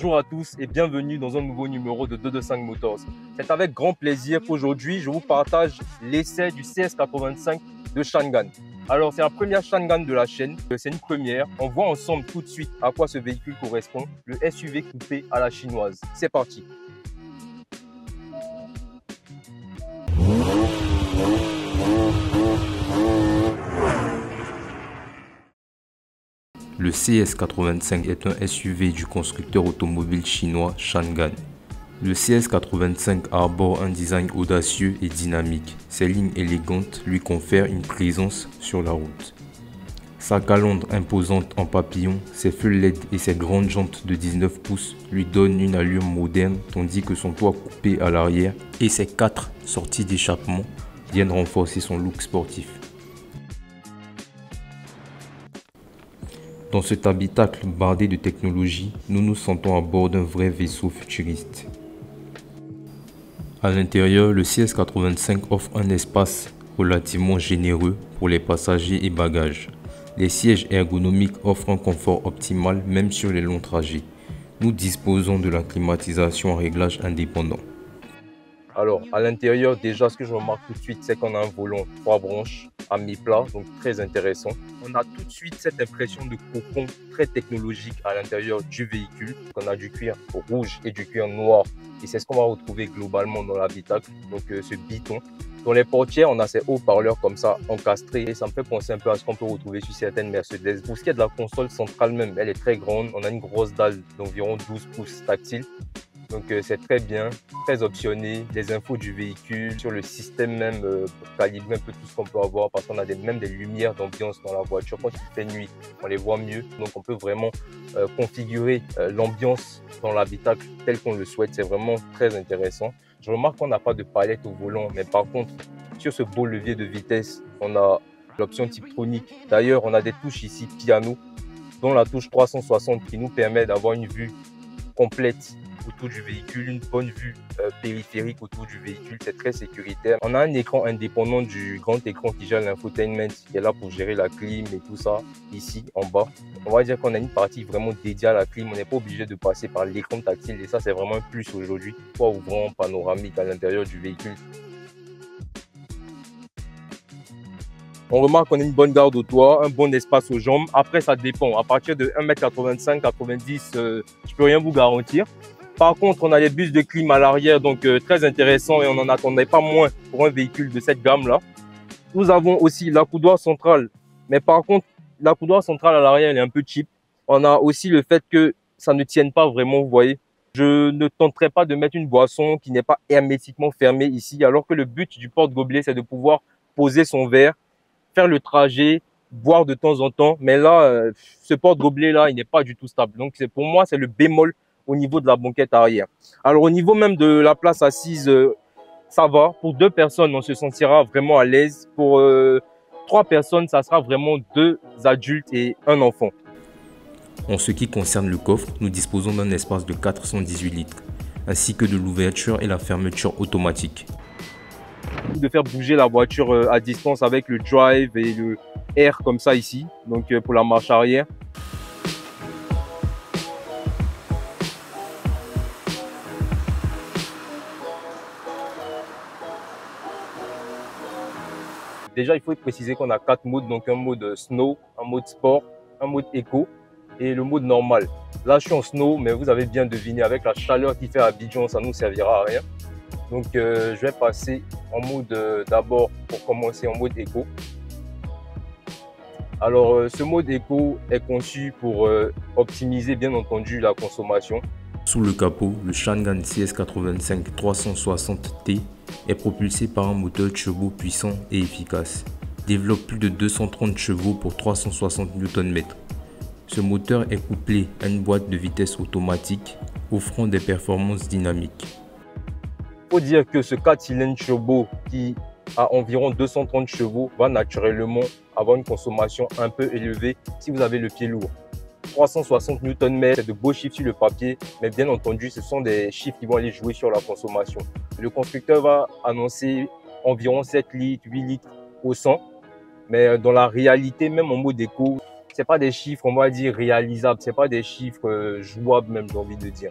Bonjour à tous et bienvenue dans un nouveau numéro de 225 Motors. C'est avec grand plaisir qu'aujourd'hui je vous partage l'essai du CS85 de Changan. Alors c'est la première Changan de la chaîne, c'est une première. On voit ensemble tout de suite à quoi ce véhicule correspond, le SUV coupé à la chinoise. C'est parti. Le CS85 est un SUV du constructeur automobile chinois Changan. Le CS85 arbore un design audacieux et dynamique. Ses lignes élégantes lui confèrent une présence sur la route. Sa calandre imposante en papillon, ses feux LED et ses grandes jantes de 19 pouces lui donnent une allure moderne, tandis que son toit coupé à l'arrière et ses 4 sorties d'échappement viennent renforcer son look sportif. Dans cet habitacle bardé de technologie, nous nous sentons à bord d'un vrai vaisseau futuriste. À l'intérieur, le CS85 offre un espace relativement généreux pour les passagers et bagages. Les sièges ergonomiques offrent un confort optimal même sur les longs trajets. Nous disposons de la climatisation à réglage indépendant. Alors à l'intérieur déjà ce que je remarque tout de suite c'est qu'on a un volant 3 branches à mi-plat, donc très intéressant. On a tout de suite cette impression de cocon très technologique à l'intérieur du véhicule. On a du cuir rouge et du cuir noir et c'est ce qu'on va retrouver globalement dans l'habitacle, donc ce biton. Dans les portières, on a ces haut-parleurs comme ça encastrés et ça me fait penser un peu à ce qu'on peut retrouver sur certaines Mercedes. Pour ce qui est de la console centrale même, elle est très grande. On a une grosse dalle d'environ 12 pouces tactile. Donc c'est très bien, très optionné, les infos du véhicule, sur le système même pour calibrer un peu tout ce qu'on peut avoir parce qu'on a même des lumières d'ambiance dans la voiture. Quand il fait nuit, on les voit mieux. Donc on peut vraiment configurer l'ambiance dans l'habitacle tel qu'on le souhaite. C'est vraiment très intéressant. Je remarque qu'on n'a pas de palette au volant, mais par contre, sur ce beau levier de vitesse, on a l'option Tiptronic. D'ailleurs, on a des touches ici piano, dont la touche 360 qui nous permet d'avoir une vue complète autour du véhicule, une bonne vue périphérique autour du véhicule, c'est très sécuritaire. On a un écran indépendant du grand écran qui gère l'infotainment, qui est là pour gérer la clim et tout ça, ici en bas. On va dire qu'on a une partie vraiment dédiée à la clim, on n'est pas obligé de passer par l'écran tactile et ça c'est vraiment un plus aujourd'hui, toit ouvrant panoramique à l'intérieur du véhicule. On remarque qu'on a une bonne garde au toit, un bon espace aux jambes. Après, ça dépend. À partir de 1m85, 90, je peux rien vous garantir. Par contre, on a les bus de clim à l'arrière, donc très intéressant et on n'en attendait pas moins pour un véhicule de cette gamme-là. Nous avons aussi l'accoudoir central, mais par contre, l'accoudoir central à l'arrière, il est un peu cheap. On a aussi le fait que ça ne tienne pas vraiment, vous voyez. Je ne tenterai pas de mettre une boisson qui n'est pas hermétiquement fermée ici, alors que le but du porte-gobelet, c'est de pouvoir poser son verre, faire le trajet, boire de temps en temps. Mais là, ce porte-gobelet-là, il n'est pas du tout stable. Donc, pour moi, c'est le bémol au niveau de la banquette arrière. Alors, au niveau même de la place assise, ça va. Pour 2 personnes, on se sentira vraiment à l'aise. Pour 3 personnes, ça sera vraiment 2 adultes et un enfant. En ce qui concerne le coffre, nous disposons d'un espace de 418 litres, ainsi que de l'ouverture et la fermeture automatique. De faire bouger la voiture à distance avec le drive et le air comme ça ici, donc pour la marche arrière. Déjà, il faut préciser qu'on a 4 modes, donc un mode snow, un mode sport, un mode éco et le mode normal. Là, je suis en snow, mais vous avez bien deviné, avec la chaleur qui fait à Abidjan, ça ne nous servira à rien. Donc, je vais passer en mode d'abord, pour commencer, en mode éco. Alors, ce mode éco est conçu pour optimiser, bien entendu, la consommation. Sous le capot, le Changan CS85 360T est propulsé par un moteur turbo puissant et efficace. Développe plus de 230 chevaux pour 360 Nm. Ce moteur est couplé à une boîte de vitesse automatique offrant des performances dynamiques. Il faut dire que ce 4 cylindres turbo qui a environ 230 chevaux va naturellement avoir une consommation un peu élevée si vous avez le pied lourd. 360 Nm, c'est de beaux chiffres sur le papier, mais bien entendu, ce sont des chiffres qui vont aller jouer sur la consommation. Le constructeur va annoncer environ 7 litres, 8 litres au 100, mais dans la réalité, même en mode éco, c'est pas des chiffres, on va dire, réalisables. C'est pas des chiffres jouables même, j'ai envie de dire.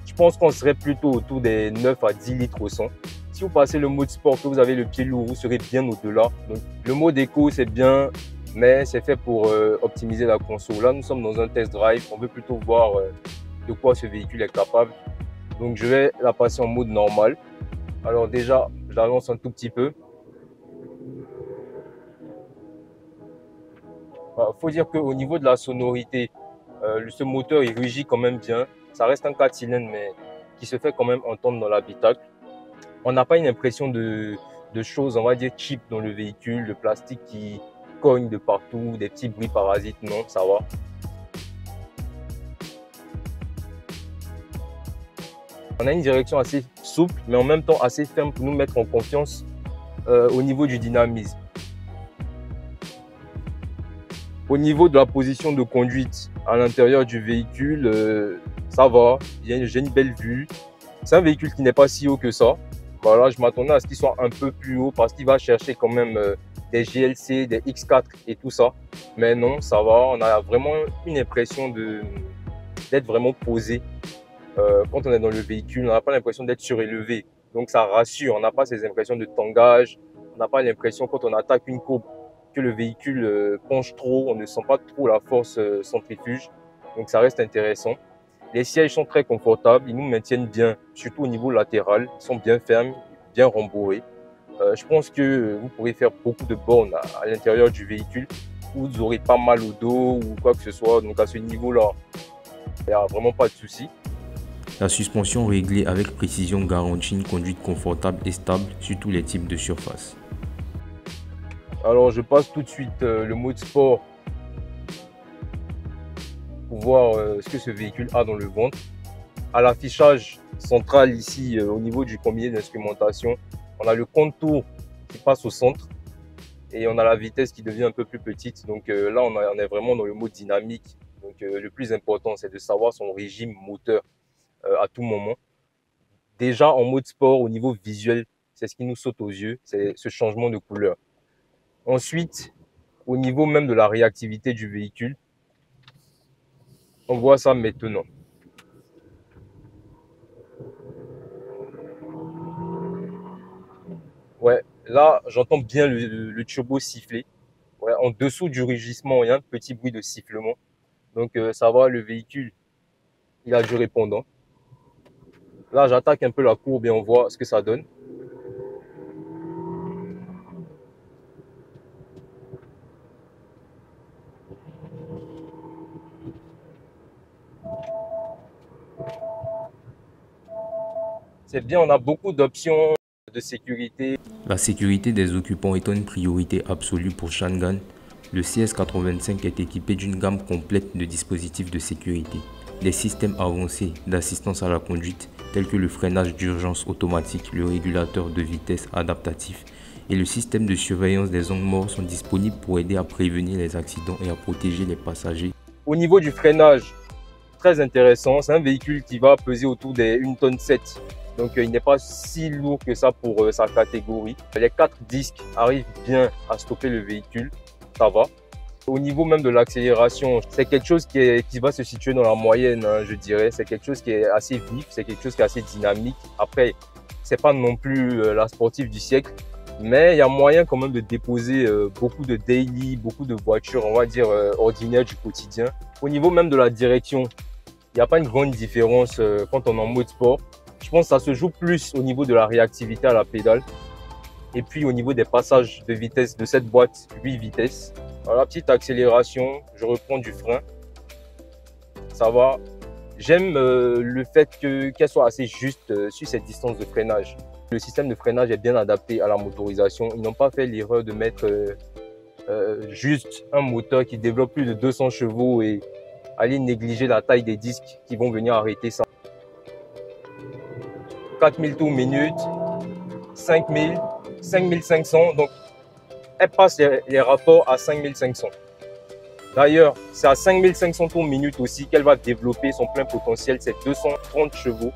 Je pense qu'on serait plutôt autour des 9 à 10 litres au 100. Si vous passez le mode sport, que vous avez le pied lourd, vous serez bien au-delà. Donc, le mode éco, c'est bien, mais c'est fait pour optimiser la conso. Là, nous sommes dans un test drive. On veut plutôt voir de quoi ce véhicule est capable. Donc, je vais la passer en mode normal. Alors déjà, je la lance un tout petit peu. Il faut dire qu'au niveau de la sonorité, ce moteur il rugit quand même bien. Ça reste un 4 cylindres, mais qui se fait quand même entendre dans l'habitacle. On n'a pas une impression de choses, on va dire, cheap dans le véhicule, de plastique qui cogne de partout, des petits bruits parasites, non, ça va. On a une direction assez souple, mais en même temps assez ferme pour nous mettre en confiance au niveau du dynamisme. Au niveau de la position de conduite à l'intérieur du véhicule, ça va, j'ai une belle vue. C'est un véhicule qui n'est pas si haut que ça. Voilà, je m'attendais à ce qu'il soit un peu plus haut parce qu'il va chercher quand même des GLC, des X4 et tout ça. Mais non, ça va, on a vraiment une impression d'être vraiment posé. Quand on est dans le véhicule, on n'a pas l'impression d'être surélevé. Donc ça rassure, on n'a pas ces impressions de tangage. On n'a pas l'impression quand on attaque une courbe que le véhicule penche trop, on ne sent pas trop la force centrifuge. Donc ça reste intéressant. Les sièges sont très confortables, ils nous maintiennent bien, surtout au niveau latéral. Ils sont bien fermes, bien rembourrés. Je pense que vous pourrez faire beaucoup de bornes à l'intérieur du véhicule. Vous n'aurez pas mal au dos ou quoi que ce soit. Donc à ce niveau-là, il n'y a vraiment pas de souci. La suspension réglée avec précision garantit une conduite confortable et stable sur tous les types de surface. Alors je passe tout de suite le mode sport pour voir ce que ce véhicule a dans le ventre. À l'affichage central ici, au niveau du combiné d'instrumentation, on a le contour qui passe au centre et on a la vitesse qui devient un peu plus petite. Donc là, on est vraiment dans le mode dynamique. Donc le plus important, c'est de savoir son régime moteur à tout moment. Déjà en mode sport, au niveau visuel, c'est ce qui nous saute aux yeux, c'est ce changement de couleur. Ensuite, au niveau même de la réactivité du véhicule, on voit ça maintenant. Ouais, là, j'entends bien le turbo siffler. Ouais, en dessous du rugissement, il y a un petit bruit de sifflement. Donc, ça va, le véhicule, il a du répondant. Là, j'attaque un peu la courbe et on voit ce que ça donne. C'est bien, on a beaucoup d'options de sécurité. La sécurité des occupants étant une priorité absolue pour Changan, le CS85 est équipé d'une gamme complète de dispositifs de sécurité. Des systèmes avancés d'assistance à la conduite tels que le freinage d'urgence automatique, le régulateur de vitesse adaptatif et le système de surveillance des angles morts sont disponibles pour aider à prévenir les accidents et à protéger les passagers. Au niveau du freinage, très intéressant, c'est un véhicule qui va peser autour des 1,7 tonne. Donc il n'est pas si lourd que ça pour sa catégorie. Les 4 disques arrivent bien à stopper le véhicule, ça va. Au niveau même de l'accélération, c'est quelque chose qui va se situer dans la moyenne, hein, je dirais. C'est quelque chose qui est assez vif, c'est quelque chose qui est assez dynamique. Après, c'est pas non plus la sportive du siècle, mais il y a moyen quand même de déposer beaucoup de daily, beaucoup de voitures, on va dire, ordinaires du quotidien. Au niveau même de la direction, il n'y a pas une grande différence quand on est en mode sport. Je pense que ça se joue plus au niveau de la réactivité à la pédale et puis au niveau des passages de vitesse de cette boîte 8 vitesses. Alors, la petite accélération, je reprends du frein, ça va. J'aime le fait qu'elle soit assez juste sur cette distance de freinage. Le système de freinage est bien adapté à la motorisation. Ils n'ont pas fait l'erreur de mettre juste un moteur qui développe plus de 200 chevaux et aller négliger la taille des disques qui vont venir arrêter ça. 4000 tours minute, 5000, 5500. Donc, elle passe les rapports à 5500. D'ailleurs, c'est à 5500 tours minute aussi qu'elle va développer son plein potentiel, c'est 230 chevaux.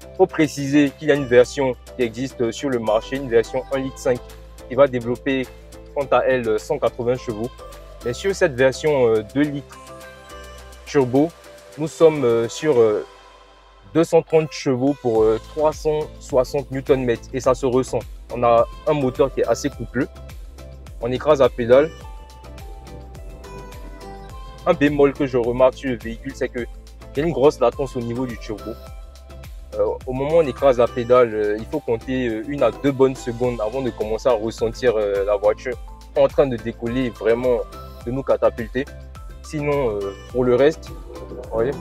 Il faut préciser qu'il y a une version qui existe sur le marché, une version 1,5 litre qui va développer quant à elle 180 chevaux. Mais sur cette version 2 litres turbo, nous sommes sur 230 chevaux pour 360 Nm et ça se ressent. On a un moteur qui est assez coupleux. On écrase à pédale. Un bémol que je remarque sur le véhicule, c'est qu'il y a une grosse latence au niveau du turbo. Au moment où on écrase la pédale, il faut compter 1 à 2 bonnes secondes avant de commencer à ressentir la voiture en train de décoller, vraiment de nous catapulter. Sinon, pour le reste, vous voyez,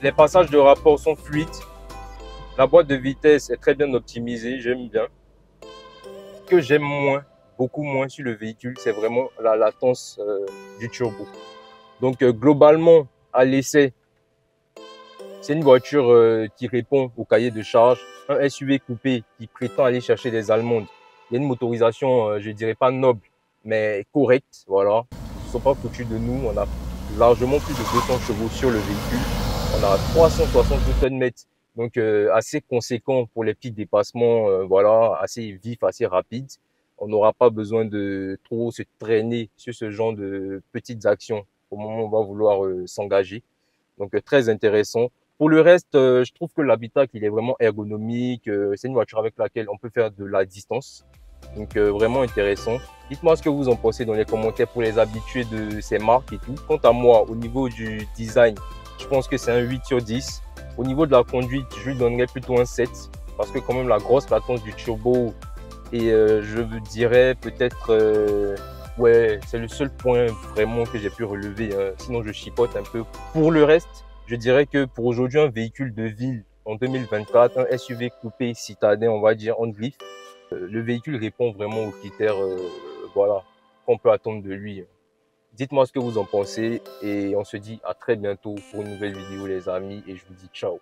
les passages de rapport sont fluides. La boîte de vitesse est très bien optimisée, j'aime bien. Ce que j'aime moins, beaucoup moins sur le véhicule, c'est vraiment la latence du turbo. Donc globalement, à l'essai, c'est une voiture qui répond au cahier de charge. Un SUV coupé qui prétend aller chercher des allemandes. Il y a une motorisation, je dirais pas noble, mais correcte. Voilà. Ils ne sont pas foutus de nous. On a largement plus de 200 chevaux sur le véhicule. On a 360 Nm. Donc assez conséquent pour les petits dépassements, voilà, assez vif, assez rapide. On n'aura pas besoin de trop se traîner sur ce genre de petites actions au moment où on va vouloir s'engager. Donc très intéressant. Pour le reste, je trouve que l'habitacle il est vraiment ergonomique. C'est une voiture avec laquelle on peut faire de la distance. Donc vraiment intéressant. Dites-moi ce que vous en pensez dans les commentaires pour les habitués de ces marques et tout. Quant à moi, au niveau du design, je pense que c'est un 8 sur 10. Au niveau de la conduite, je lui donnerais plutôt un 7 parce que quand même la grosse latence du turbo et je dirais peut-être ouais, c'est le seul point vraiment que j'ai pu relever, hein. Sinon je chipote un peu. Pour le reste, je dirais que pour aujourd'hui un véhicule de ville en 2024, un SUV coupé citadin, on va dire on griffe, le véhicule répond vraiment aux critères voilà, qu'on peut attendre de lui. Dites-moi ce que vous en pensez et on se dit à très bientôt pour une nouvelle vidéo les amis et je vous dis ciao.